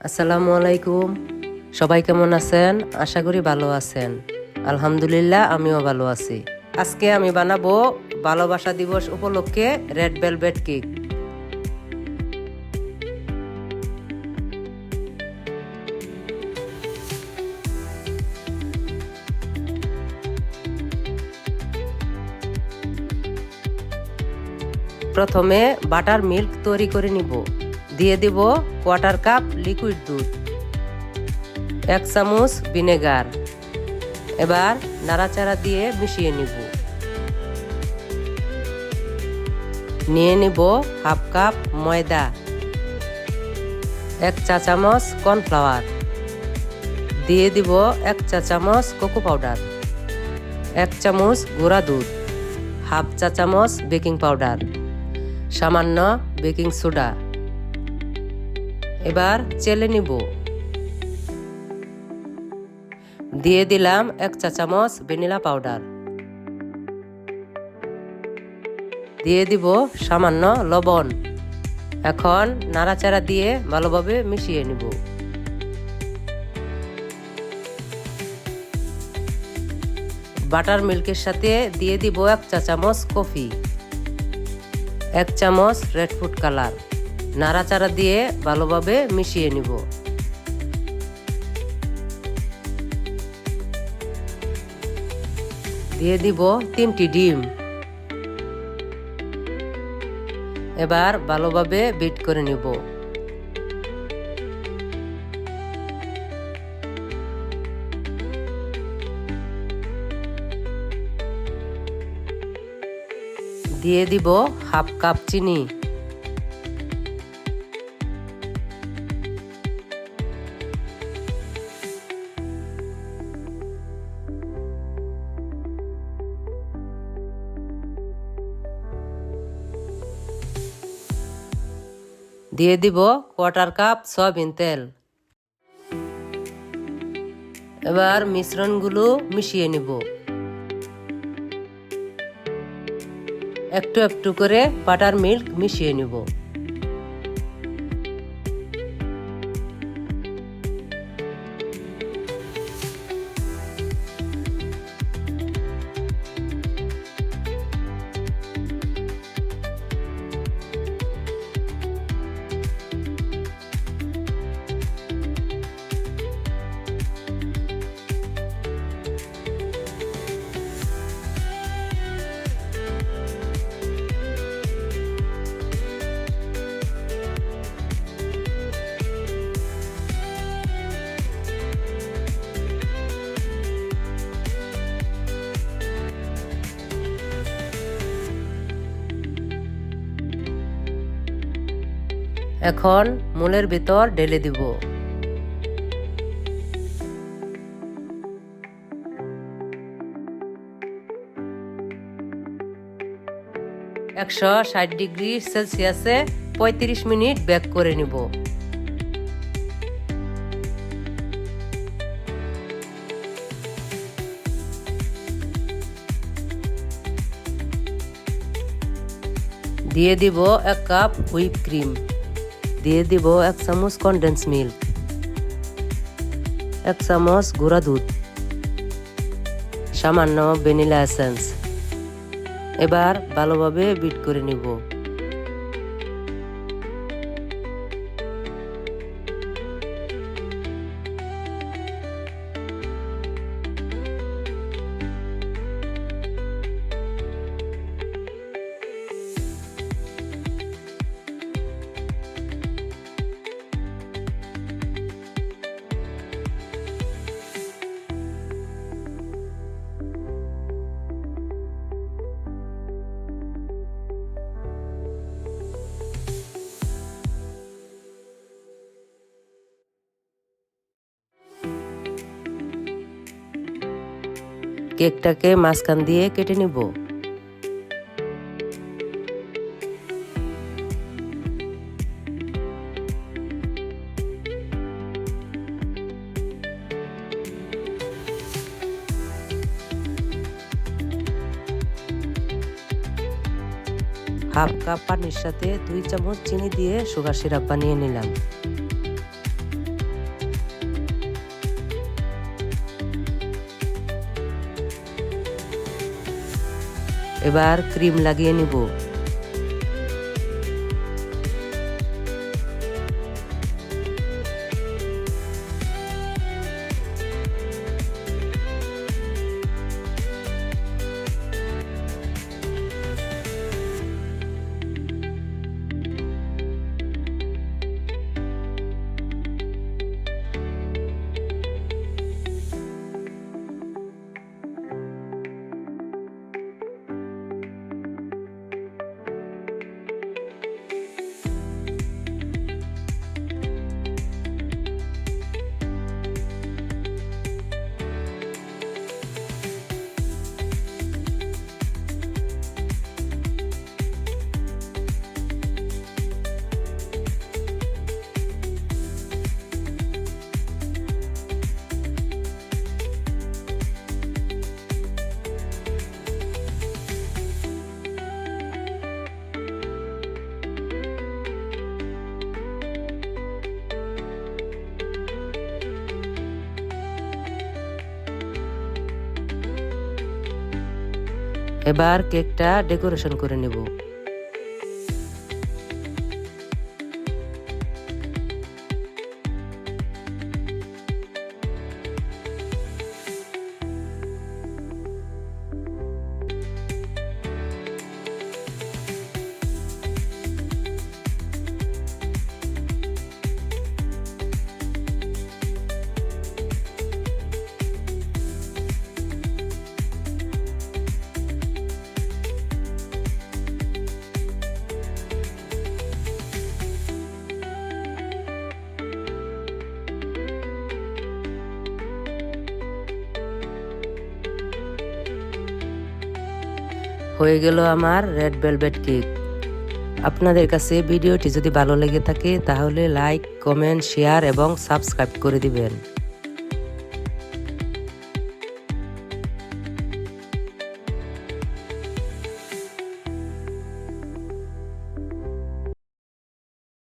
আসসালামু আলাইকুম। সবাই কেমন আছেন? আশা করি ভালো আছেন। আলহামদুলিল্লাহ, আমিও ভালো আছি। আজকে আমি বানাবো ভালোবাসা দিবস উপলক্ষে রেড ভেলভেট কেক। প্রথমে বাটার মিল্ক তৈরি করে নিব। দিয়ে দিব কোয়ার্টার কাপ লিকুইড দুধ, 1 চামচ ভিনেগার। এবার নাড়াচাড়া দিয়ে মিশিয়ে নিব। নিয়ে নিব হাফ কাপ ময়দা, 1 চা চামচ কর্নফ্লাওয়ার, দিয়ে দিব 1 চা চামচ কোকো পাউডার, 1 চামচ গুঁড়া দুধ, হাফ চা চামচ বেকিং পাউডার, সামান্য বেকিং সোডা। এবার চেলে নিব। দিয়ে দিলাম 1 চা চামচ ভ্যানিলা পাউডার, দিয়ে দিব সামান্য লবণ। এখন নাড়াচাড়া দিয়ে ভালোভাবে মিশিয়ে নিব। বাটার মিল্কের সাথে দিয়ে দিব 1 চা চামচ কফি, 1 চামচ রেড ফুড কালার। নাড়াচাড়া দিয়ে ভালোভাবে মিশিয়ে নিব। দিয়ে দিব 3টি ডিম। এবার ভালোভাবে বিট করে নিব। দিয়ে দিব হাফ কাপ চিনি। দিয়ে দিব কোয়ার্টার কাপ সয়াবিন তেল। এবার মিশ্রণগুলো মিশিয়ে নিব। একটু একটু করে বাটার মিল্ক মিশিয়ে নিব। এখন মোলের ভিতর ঢেলে দিব। (160°C) 35 মিনিট বেক করে নিব। দিয়ে দিব 1 কাপ হুইপ ক্রিম, দিয়ে দিব 1 চামচ কনডেন্স মিল্ক, 1 চামচ গুঁড়া দুধ, সামান্য ভ্যানিলা এসেন্স। এবার ভালোভাবে বিট করে নিব। কেকটাকে মাঝখান দিয়ে কেটে নিব। হাফ কাপ পানির সাথে 2 চামচ চিনি দিয়ে সুগার সিরাপ বানিয়ে নিলাম। এবার ক্রিম লাগিয়ে নিব। এবার কেকটা ডেকোরেশন করে নেব। হয়ে গেল আমার রেড ভেলভেট কেক। আপনাদের কাছে ভিডিওটি যদি ভালো লেগে থাকে তাহলে লাইক, কমেন্ট, শেয়ার এবং সাবস্ক্রাইব করে দিবেন।